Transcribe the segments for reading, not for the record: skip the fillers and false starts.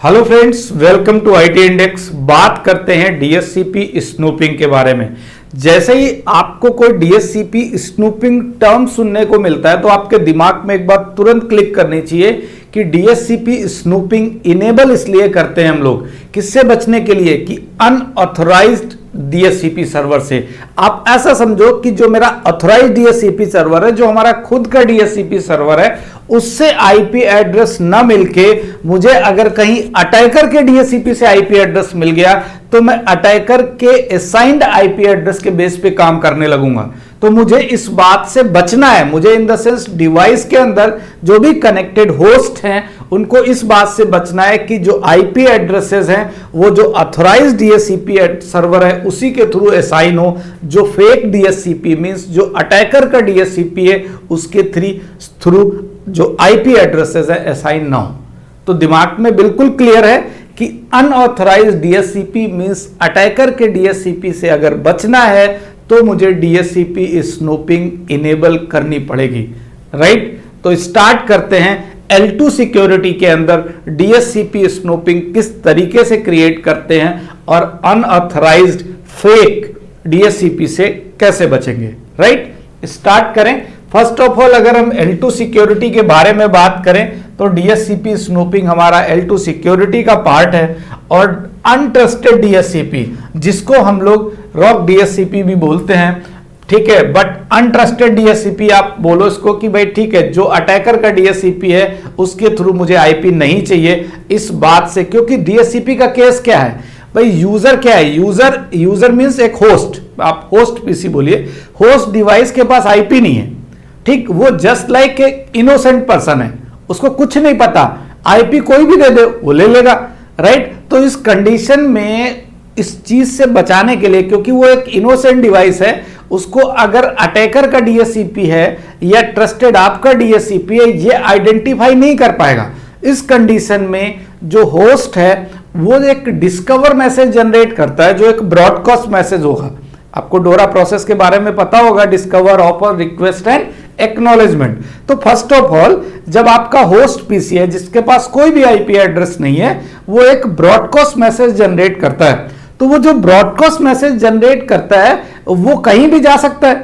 Hello friends, welcome to IT index. बात करते हैं डीएससीपी स्नूपिंग के बारे में। जैसे ही आपको कोई डीएससीपी स्नूपिंग टर्म सुनने को मिलता है तो आपके दिमाग में एक बात तुरंत क्लिक करनी चाहिए कि डीएससीपी स्नूपिंग इनेबल इसलिए करते हैं हम लोग, किससे बचने के लिए, कि अनऑथराइज्ड डीएससीपी सर्वर से। आप ऐसा समझो कि जो मेरा ऑथराइज्ड डीएससीपी सर्वर है, जो हमारा खुद का डीएससीपी सर्वर है, उससे आईपी एड्रेस ना मिलके मुझे अगर कहीं अटैकर के डीएससीपी से आईपी एड्रेस मिल गया तो मैं अटैकर के असाइंड आईपी एड्रेस के बेस पे काम करने लगूंगा। तो मुझे इस बात से बचना है, मुझे इन द सेंस डिवाइस के अंदर जो भी कनेक्टेड होस्ट हैं उनको इस बात से बचना है कि जो आईपी एड्रेसेस हैं वो जो ऑथराइज्ड डीएससीपी सर्वर है उसी के थ्रू असाइन हो। जो फेक डीएससीपी मींस जो अटैकर का डीएससीपी है उसके थ्रू जो आईपी एड्रेसेस है असाइन ना हो। तो दिमाग में बिल्कुल क्लियर है कि अनऑथराइज्ड डीएससीपी मींस अटैकर के डीएससीपी से अगर बचना है तो मुझे डीएससीपी स्नूपिंग इनेबल करनी पड़ेगी, राइट। तो स्टार्ट करते हैं L2 सिक्योरिटी के अंदर डीएससीपी स्नूपिंग किस तरीके से क्रिएट करते हैं और अनऑथराइज्ड फेक डीएससीपी से कैसे बचेंगे, राइट। स्टार्ट करें। फर्स्ट ऑफ ऑल अगर हम L2 सिक्योरिटी के बारे में बात करें तो डीएससीपी स्नूपिंग हमारा L2 सिक्योरिटी का पार्ट है। और अनट्रस्टेड डीएससीपी जिसको हम लोग रॉक डीएससीपी भी बोलते हैं, ठीक है, बट अनट्रस्टेड डीएससीपी आप बोलो इसको कि भाई ठीक है, जो अटैकर का डीएससीपी है उसके थ्रू मुझे आईपी नहीं चाहिए, इस बात से। क्योंकि डीएससीपी का केस क्या है भाई, यूजर क्या है, यूजर मींस एक होस्ट, आप होस्ट पीसी बोलिए, होस्ट डिवाइस के पास आईपी नहीं है, ठीक, वो जस्ट लाइक एक इनोसेंट पर्सन है, उसको कुछ नहीं पता, आईपी कोई भी दे दे वो ले लेगा, राइट। तो इस कंडीशन में इस चीज से बचाने के लिए, क्योंकि वो एक इनोसेंट डिवाइस है, उसको अगर अटैकर का डीएससीपी है या ट्रस्टेड आपका डीएससीपी है ये आइडेंटिफाई नहीं कर पाएगा। इस कंडीशन में जो होस्ट है वो एक डिस्कवर मैसेज जनरेट करता है, जो एक ब्रॉडकास्ट मैसेज होगा। आपको डोरा प्रोसेस के बारे में पता होगा, discover, offer, request and acknowledgement. तो फर्स्ट ऑफ ऑल जब आपका होस्ट पीसी है जिसके पास कोई भी आईपी एड्रेस नहीं है, वो एक ब्रॉडकास्ट मैसेज जनरेट करता है। तो वो जो ब्रॉडकास्ट मैसेज जनरेट करता है वो कहीं भी जा सकता है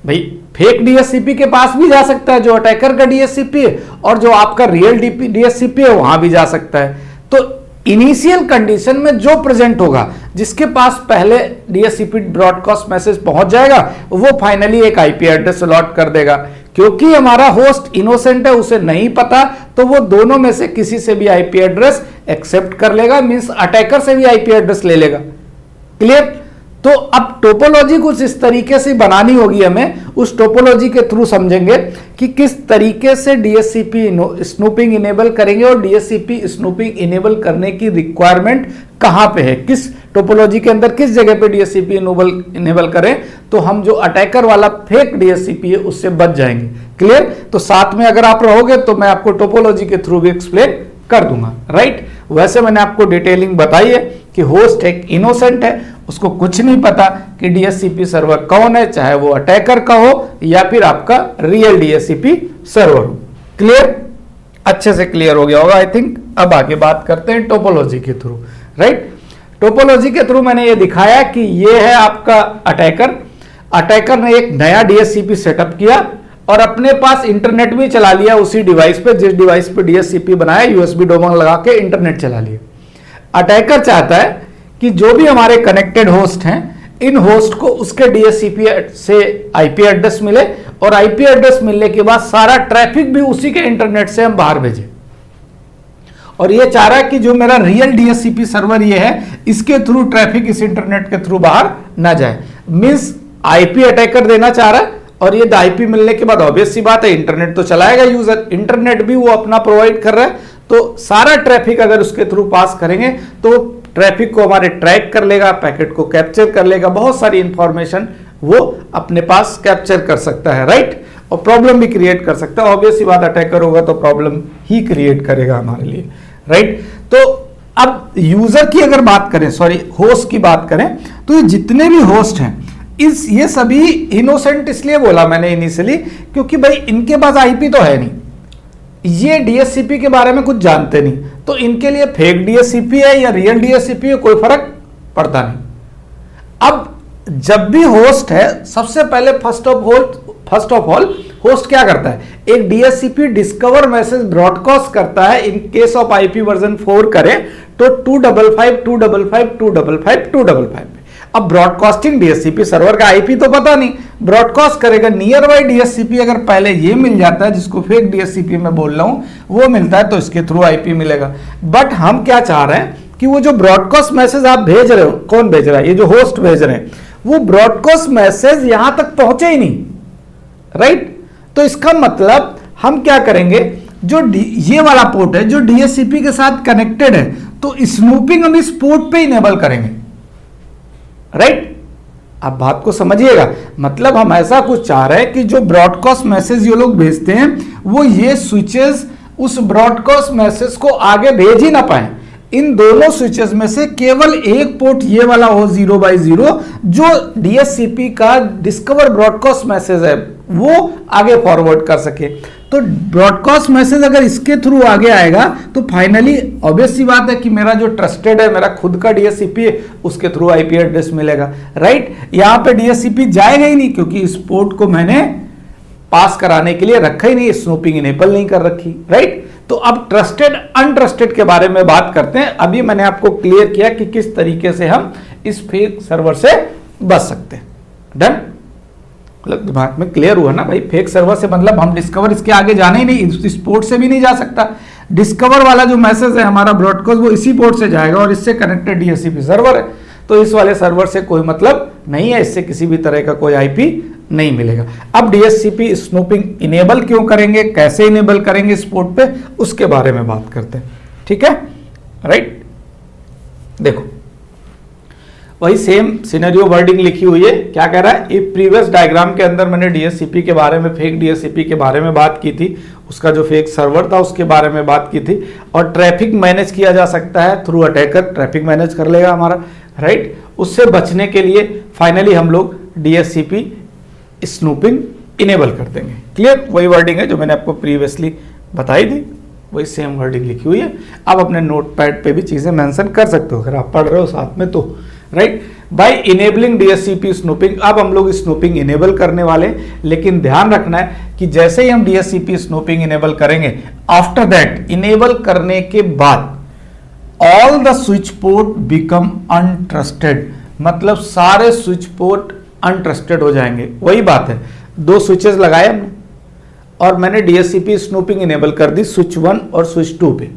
भाई, फेक डीएससीपी के पास भी जा सकता है जो अटैकर का डीएससीपी है, और जो आपका रियल डीएससीपी है वहां भी जा सकता है। तो इनिशियल कंडीशन में जो प्रेजेंट होगा, जिसके पास पहले डीएससीपी ब्रॉडकास्ट मैसेज पहुंच जाएगा, वो फाइनली एक आईपी एड्रेस अलॉट कर देगा। क्योंकि हमारा होस्ट इनोसेंट है, उसे नहीं पता, तो वो दोनों में से किसी से भी आईपी एड्रेस एक्सेप्ट कर लेगा, मींस अटैकर से भी आईपी एड्रेस ले लेगा। क्लियर। तो अब टोपोलॉजी कुछ इस तरीके से बनानी होगी हमें, उस टोपोलॉजी के थ्रू समझेंगे कि किस तरीके से डीएससीपी स्नूपिंग इनेबल करेंगे और डीएससीपी स्नूपिंग इनेबल करने की रिक्वायरमेंट कहां पे है, किस टोपोलॉजी के अंदर किस जगह पे डीएससीपी इनेबल करें तो हम जो अटैकर वाला फेक डीएससीपी है उससे बच जाएंगे। क्लियर। तो साथ में अगर आप रहोगे तो मैं आपको टोपोलॉजी के थ्रू भी एक्सप्लेन कर दूंगा, राइट। वैसे मैंने आपको डिटेलिंग बताई है कि होस्ट एक इनोसेंट है, उसको कुछ नहीं पता कि डीएससीपी सर्वर कौन है, चाहे वो अटैकर का हो या फिर आपका रियल डीएससीपी सर्वर हो। क्लियर, अच्छे से क्लियर हो गया होगा आई थिंक। अब आगे बात करते हैं टोपोलॉजी के थ्रू, राइट। टोपोलॉजी के थ्रू मैंने ये दिखाया कि ये है आपका अटैकर। अटैकर ने एक नया डीएससीपी सेटअप किया और अपने पास इंटरनेट भी चला लिया उसी डिवाइस पे, जिस डिवाइस पे डीएससीपी बनाया, यूएसबी डोमेन लगा के इंटरनेट चला लिया। अटैकर चाहता है कि जो भी हमारे कनेक्टेड होस्ट हैं, इन होस्ट को उसके डीएससीपी से आईपी एड्रेस मिले, और आईपी एड्रेस मिलने के बाद सारा ट्रैफिक भी उसी के इंटरनेट से हम बाहर भेजें। और ये चाह रहा है कि जो मेरा रियल डीएससीपी सर्वर ये है, इसके थ्रू ट्रैफिक इस इंटरनेट के थ्रू बाहर ना जाए। मींस आईपी अटैकर देना चाह रहा है, और ये आईपी मिलने के बाद ऑब्वियस सी बात है इंटरनेट तो चलाएगा यूजर, इंटरनेट भी वो अपना प्रोवाइड कर रहा है, तो सारा ट्रैफिक अगर उसके थ्रू पास करेंगे तो ट्रैफिक को हमारे ट्रैक कर लेगा, पैकेट को कैप्चर कर लेगा, बहुत सारी इंफॉर्मेशन वो अपने पास कैप्चर कर सकता है, राइट। और प्रॉब्लम भी क्रिएट कर सकता है, ऑब्वियस सी बात, अटैकर होगा तो प्रॉब्लम ही क्रिएट करेगा हमारे लिए, राइट। तो अब यूजर की अगर बात करें, सॉरी होस्ट की बात करें, तो ये जितने भी होस्ट हैं ये सभी इनोसेंट इसलिए बोला मैंने इनिशियली क्योंकि भाई इनके पास आईपी तो है नहीं, ये डीएससीपी के बारे में कुछ जानते नहीं, तो इनके लिए फेक डीएससीपी है या रियल डीएससीपी है कोई फर्क पड़ता नहीं। अब जब भी होस्ट है, सबसे पहले फर्स्ट ऑफ ऑल होस्ट क्या करता है, एक डीएससीपी डिस्कवर मैसेज ब्रॉडकास्ट करता है। In case of IP version 4 करें तो 255.255.255.255 अब ब्रॉडकास्टिंग डीएससीपी सर्वर का आईपी तो पता नहीं, ब्रॉडकास्ट करेगा नियर बाई डीएससीपी। अगर पहले ये मिल जाता है, जिसको फेक डीएससीपी में बोल रहा हूं, वो मिलता है तो इसके थ्रू आईपी मिलेगा। बट हम क्या चाह रहे हैं कि वो जो ब्रॉडकास्ट मैसेज आप भेज रहे हो, कौन भेज रहा है, ये जो होस्ट भेज रहे हैं, वो ब्रॉडकास्ट मैसेज यहां तक पहुंचे ही नहीं, राइट। तो इसका मतलब हम क्या करेंगे, जो ये वाला पोर्ट है जो डीएससीपी के साथ कनेक्टेड है, तो स्नूपिंग हम इस पोर्ट पे इनेबल करेंगे, राइट। आप बात को समझिएगा, मतलब हम ऐसा कुछ चाह रहे हैं कि जो ब्रॉडकास्ट मैसेज ये लोग भेजते हैं, वो ये स्विचेस उस ब्रॉडकास्ट मैसेज को आगे भेज ही ना पाए। इन दोनों स्विचेस में से केवल एक पोर्ट ये वाला हो 0/0, जो डीएससीपी का डिस्कवर ब्रॉडकास्ट मैसेज है वो आगे फॉरवर्ड कर सके। तो ब्रॉडकास्ट मैसेज अगर इसके थ्रू आगे आएगा तो फाइनली ऑब्वियस सी बात है कि मेरा जो ट्रस्टेड है, मेरा खुद का डीएससीपी है, उसके थ्रू आईपी एड्रेस मिलेगा, राइट। यहां पे डीएससीपी जाएगा ही नहीं, क्योंकि इस पोर्ट को मैंने पास कराने के लिए रखा ही नहीं, स्नूपिंग इनेबल नहीं कर रखी, राइट। तो अब ट्रस्टेड अनट्रस्टेड के बारे में बात करते हैं। अभी मैंने आपको क्लियर किया कि किस तरीके से हम इस फेक सर्वर से बच सकते हैं। डन, मतलब दिमाग में क्लियर हुआ ना भाई। फेक सर्वर से मतलब हम डिस्कवर इसके आगे जाने ही नहीं, इस पोर्ट से भी नहीं जा सकता। डिस्कवर वाला जो मैसेज है हमारा ब्रॉडकास्ट, वो इसी पोर्ट से जाएगा और इससे कनेक्टेड डीएससीपी सर्वर है, तो इस वाले सर्वर से कोई मतलब नहीं है, इससे किसी भी तरह का कोई आईपी नहीं मिलेगा। अब डीएससीपी स्नूपिंग इनेबल क्यों करेंगे, कैसे इनेबल करेंगे इस पोर्ट पे, उसके बारे में बात करते हैं, ठीक है, राइट। देखो वही सेम सिनेरियो वर्डिंग लिखी हुई है। क्या कह रहा है, ये प्रीवियस डायग्राम के अंदर मैंने डीएससीपी के बारे में, फेक डीएससीपी के बारे में बात की थी, उसका जो फेक सर्वर था उसके बारे में बात की थी। और ट्रैफिक मैनेज किया जा सकता है थ्रू अटैकर, ट्रैफिक मैनेज कर लेगा हमारा, राइट। उससे बचने के लिए फाइनली हम लोग डीएससीपी स्नूपिंग इनेबल कर देंगे। क्लियर, वही वर्डिंग है जो मैंने आपको प्रीवियसली बताई थी, वही सेम वर्डिंग लिखी हुई है। आप अपने नोटपैड पे भी चीजें मेंशन कर सकते हो अगर आप पढ़ रहे हो साथ में, तो right. By enabling DSCP snooping, अब हम लोग स्नूपिंग इनेबल करने वाले, लेकिन ध्यान रखना है कि जैसे ही हम डीएससीपी स्नूपिंग इनेबल करेंगे, आफ्टर दैट इनेबल करने के बाद all the switch port become untrusted, मतलब सारे स्विच पोर्ट अनट्रस्टेड हो जाएंगे। वही बात है, दो स्विचेस लगाए हमने और मैंने डीएससीपी स्नूपिंग इनेबल कर दी स्विच 1 और स्विच 2 पे।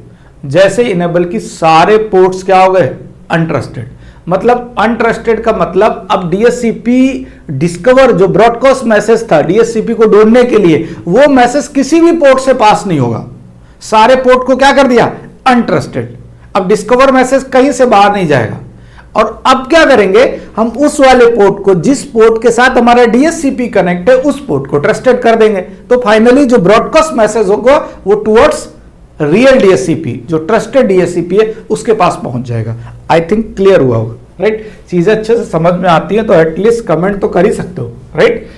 जैसे इनेबल की सारे पोर्ट्स क्या हो गए, अनट्रस्टेड। मतलब अनट्रस्टेड का मतलब अब डीएससीपी डिस्कवर जो ब्रॉडकास्ट मैसेज था डीएससीपी को ढूंढने के लिए, वो मैसेज किसी भी पोर्ट से पास नहीं होगा। सारे पोर्ट को क्या कर दिया, अनट्रस्टेड। अब डिस्कवर मैसेज कहीं से बाहर नहीं जाएगा। और अब क्या करेंगे, हम उस वाले पोर्ट को, जिस पोर्ट के साथ हमारा डीएससीपी कनेक्ट है, उस पोर्ट को ट्रस्टेड कर देंगे। तो फाइनली जो ब्रॉडकास्ट मैसेज होगा वो टुवर्ड्स रियल डीएससीपी, जो ट्रस्टेड डीएससीपी है, उसके पास पहुंच जाएगा। आई थिंक क्लियर हुआ होगा, राइट। चीजें अच्छे से समझ में आती है तो एटलीस्ट कमेंट तो कर ही सकते हो, right.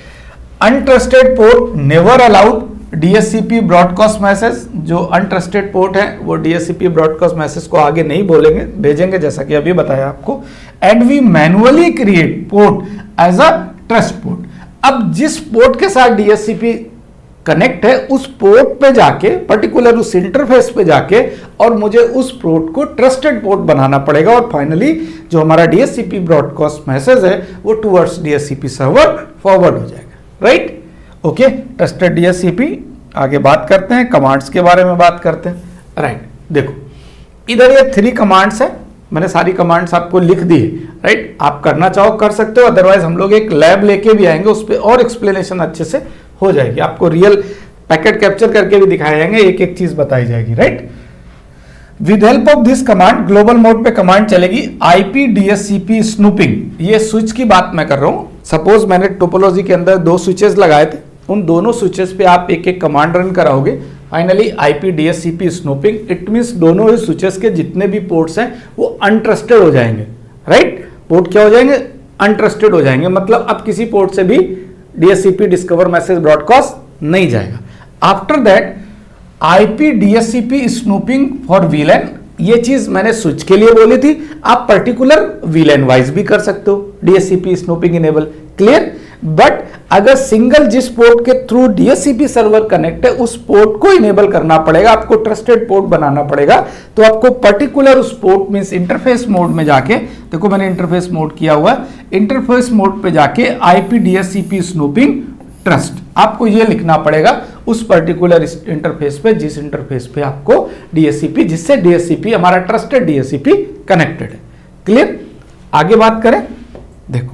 Untrusted port never allowed DSCP broadcast message, जो अनट्रस्टेड पोर्ट है वो डीएससीपी ब्रॉडकास्ट मैसेज को आगे नहीं बोलेंगे, भेजेंगे, जैसा कि अभी बताया आपको। And we manually create port as a trust port. अब जिस पोर्ट के साथ डीएससीपी कनेक्ट है, उस पोर्ट पे जाके, पर्टिकुलर उस इंटरफेस पे जाके, और मुझे उस पोर्ट को ट्रस्टेड पोर्ट बनाना पड़ेगा। और फाइनली जो हमारा डीएससीपी ब्रॉडकास्ट मैसेज है वो टुवर्ड्स डीएससीपी सर्वर फॉरवर्ड हो जाएगा, राइट। Okay, trusted DSCP. आगे बात करते हैं, कमांड्स के बारे में बात करते हैं, राइट। देखो इधर ये 3 कमांड्स है, मैंने सारी कमांड्स आपको लिख दी है, राइट। आप करना चाहो कर सकते हो, अदरवाइज हम लोग एक लैब लेके भी आएंगे, उस पर और एक्सप्लेनेशन अच्छे से हो जाएगी। आपको रियल पैकेट कैप्चर करके भी दिखाए जाएंगे, एक एक चीज बताई जाएगी, right. With help of this command, global mode पे कमांड चलेगी आईपी डीएससीपी स्नूपिंग। ये स्विच की बात मैं कर रहा हूं। सपोज मैंने टोपोलॉजी के अंदर 2 स्विचेस लगाए थे, उन दोनों स्विचेस पे आप एक एक कमांड रन कराओगे। Finally IP DSCP snooping, it means दोनों ही स्विचेस के जितने भी पोर्ट्स हैं वो अनट्रस्टेड हो जाएंगे, राइट। पोर्ट क्या हो जाएंगे, अनट्रस्टेड हो जाएंगे। मतलब अब किसी पोर्ट से भी डीएससीपी डिस्कवर मैसेज ब्रॉडकास्ट नहीं जाएगा। After that IP DHCP snooping for वीलैन, ये चीज मैंने स्विच के लिए बोली थी, आप पर्टिकुलर वीलैन वाइज भी कर सकते हो DHCP snooping enable, clear. But अगर सिंगल जिस पोर्ट के थ्रू डीएचसीपी सर्वर कनेक्ट है उस पोर्ट को इनेबल करना पड़ेगा, आपको ट्रस्टेड पोर्ट बनाना पड़ेगा, तो आपको पर्टिकुलर उस पोर्ट मींस इंटरफेस मोड में जाके, देखो मैंने इंटरफेस मोड किया हुआ, इंटरफेस मोड पे जाके आईपी डीएचसीपी स्नूपिंग ट्रस्ट, आपको ये लिखना पड़ेगा उस पर्टिकुलर इंटरफेस पे, जिस इंटरफेस पे आपको डीएचसीपी, जिससे डीएचसीपी हमारा ट्रस्टेड डीएचसीपी कनेक्टेड है, क्लियर। आगे बात करें, देखो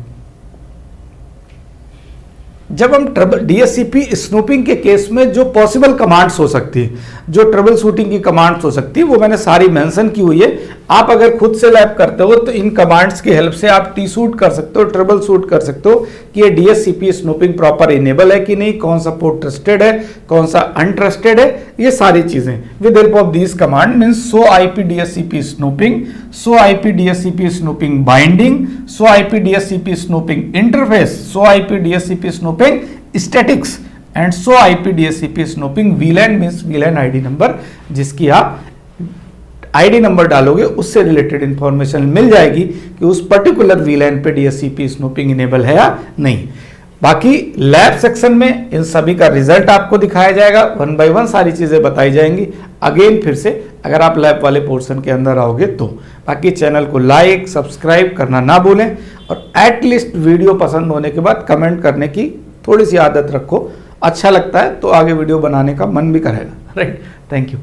जब हम डीएचसीपी स्नूपिंग के केस में जो पॉसिबल कमांड्स हो सकती है, जो ट्रबल शूटिंग की कमांड्स हो सकती है, वो मैंने सारी मेंशन की हुई है। आप अगर खुद से लैब करते हो तो इन कमांड्स की हेल्प से आप टी शूट कर सकते हो, ट्रबल शूट कर सकते हो कि ये डीएचसीपी स्नूपिंग प्रॉपर इनेबल है कि नहीं, कौन सा पोर्ट ट्रस्टेड है, कौन सा अनट्रस्टेड है, ये सारी चीजें with help of this command means show IP DHCP snooping, show IP DHCP snooping binding, show IP DHCP snooping interface, show IP DHCP snooping statics and show IP DHCP snooping वीलैन means वीलैन ID number, जिसकी आप ID number डालोगे उससे related information मिल जाएगी कि उस particular वीलैन पे DHCP snooping enable है या नहीं। बाकी लैब सेक्शन में इन सभी का रिजल्ट आपको दिखाया जाएगा, 1 बाय 1 सारी चीजें बताई जाएंगी अगेन फिर से, अगर आप लैब वाले पोर्शन के अंदर आओगे तो। बाकी चैनल को लाइक सब्सक्राइब करना ना भूलें और एटलीस्ट वीडियो पसंद होने के बाद कमेंट करने की थोड़ी सी आदत रखो, अच्छा लगता है तो आगे वीडियो बनाने का मन भी करेगा, राइट। Thank you.